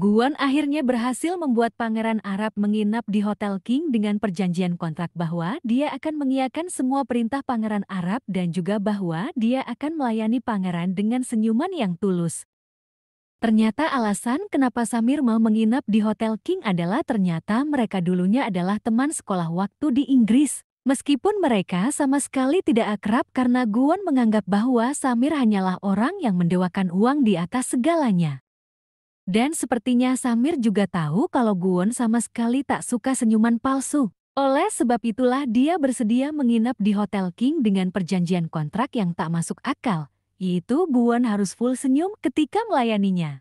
Guan akhirnya berhasil membuat Pangeran Arab menginap di Hotel King dengan perjanjian kontrak bahwa dia akan mengiyakan semua perintah Pangeran Arab dan juga bahwa dia akan melayani pangeran dengan senyuman yang tulus. Ternyata alasan kenapa Samir mau menginap di Hotel King adalah ternyata mereka dulunya adalah teman sekolah waktu di Inggris. Meskipun mereka sama sekali tidak akrab karena Guan menganggap bahwa Samir hanyalah orang yang mendewakan uang di atas segalanya. Dan sepertinya Samir juga tahu kalau Guon sama sekali tak suka senyuman palsu. Oleh sebab itulah dia bersedia menginap di Hotel King dengan perjanjian kontrak yang tak masuk akal, yaitu Guon harus full senyum ketika melayaninya.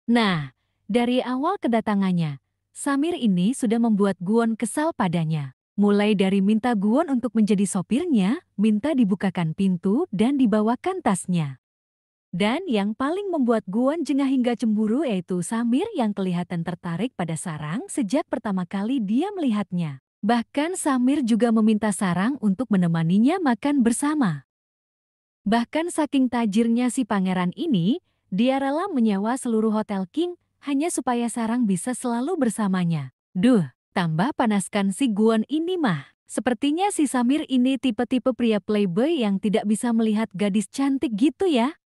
Nah, dari awal kedatangannya, Samir ini sudah membuat Guon kesal padanya. Mulai dari minta Guon untuk menjadi sopirnya, minta dibukakan pintu dan dibawakan tasnya. Dan yang paling membuat Guan jengah hingga cemburu yaitu Samir yang kelihatan tertarik pada Sarang sejak pertama kali dia melihatnya. Bahkan Samir juga meminta Sarang untuk menemaninya makan bersama. Bahkan saking tajirnya si pangeran ini, dia rela menyewa seluruh Hotel King hanya supaya Sarang bisa selalu bersamanya. Duh, tambah panaskan si Guan ini mah. Sepertinya si Samir ini tipe-tipe pria playboy yang tidak bisa melihat gadis cantik gitu ya.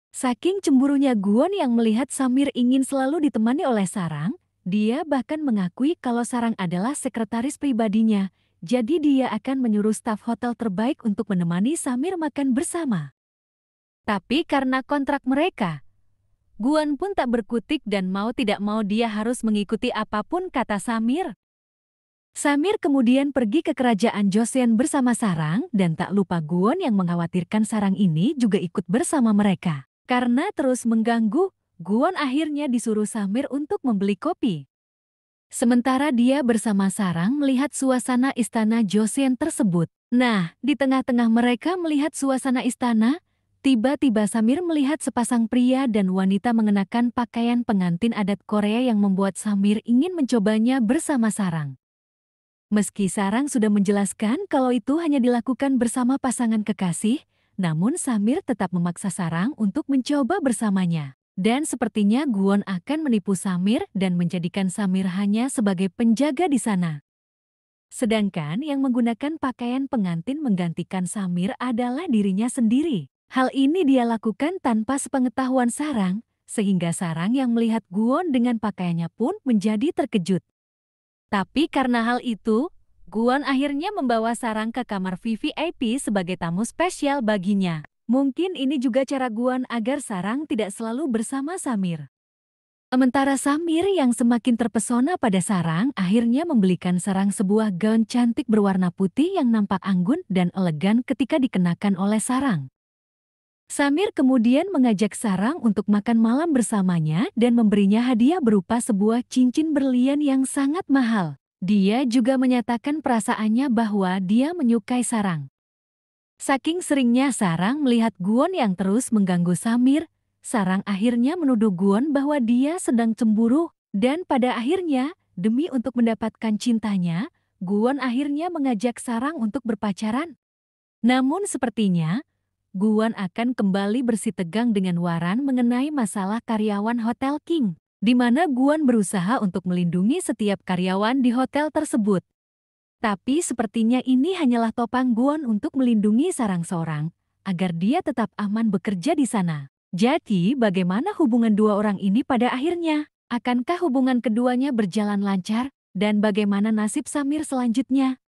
Saking cemburunya Guon yang melihat Samir ingin selalu ditemani oleh Sarang, dia bahkan mengakui kalau Sarang adalah sekretaris pribadinya, jadi dia akan menyuruh staf hotel terbaik untuk menemani Samir makan bersama. Tapi karena kontrak mereka, Guon pun tak berkutik dan mau tidak mau dia harus mengikuti apapun kata Samir. Samir kemudian pergi ke kerajaan Joseon bersama Sarang dan tak lupa Guon yang mengkhawatirkan Sarang ini juga ikut bersama mereka. Karena terus mengganggu, Guon akhirnya disuruh Samir untuk membeli kopi. Sementara dia bersama Sarang melihat suasana istana Joseon tersebut. Nah, di tengah-tengah mereka melihat suasana istana, tiba-tiba Samir melihat sepasang pria dan wanita mengenakan pakaian pengantin adat Korea yang membuat Samir ingin mencobanya bersama Sarang. Meski Sarang sudah menjelaskan kalau itu hanya dilakukan bersama pasangan kekasih, namun Samir tetap memaksa Sarang untuk mencoba bersamanya. Dan sepertinya Guon akan menipu Samir dan menjadikan Samir hanya sebagai penjaga di sana. Sedangkan yang menggunakan pakaian pengantin menggantikan Samir adalah dirinya sendiri. Hal ini dia lakukan tanpa sepengetahuan Sarang, sehingga Sarang yang melihat Guon dengan pakaiannya pun menjadi terkejut. Tapi karena hal itu, Guon akhirnya membawa Sarang ke kamar VVIP sebagai tamu spesial baginya. Mungkin ini juga cara Guon agar Sarang tidak selalu bersama Samir. Sementara Samir yang semakin terpesona pada Sarang akhirnya membelikan Sarang sebuah gaun cantik berwarna putih yang nampak anggun dan elegan ketika dikenakan oleh Sarang. Samir kemudian mengajak Sarang untuk makan malam bersamanya dan memberinya hadiah berupa sebuah cincin berlian yang sangat mahal. Dia juga menyatakan perasaannya bahwa dia menyukai Sarang. Saking seringnya Sarang melihat Guon yang terus mengganggu Samir, Sarang akhirnya menuduh Guon bahwa dia sedang cemburu. Dan pada akhirnya, demi untuk mendapatkan cintanya, Guon akhirnya mengajak Sarang untuk berpacaran. Namun sepertinya, Guon akan kembali bersitegang dengan Waran mengenai masalah karyawan Hotel King, di mana Guon berusaha untuk melindungi setiap karyawan di hotel tersebut. Tapi sepertinya ini hanyalah topang Guon untuk melindungi Sarang seorang, agar dia tetap aman bekerja di sana. Jadi bagaimana hubungan dua orang ini pada akhirnya? Akankah hubungan keduanya berjalan lancar? Dan bagaimana nasib Samir selanjutnya?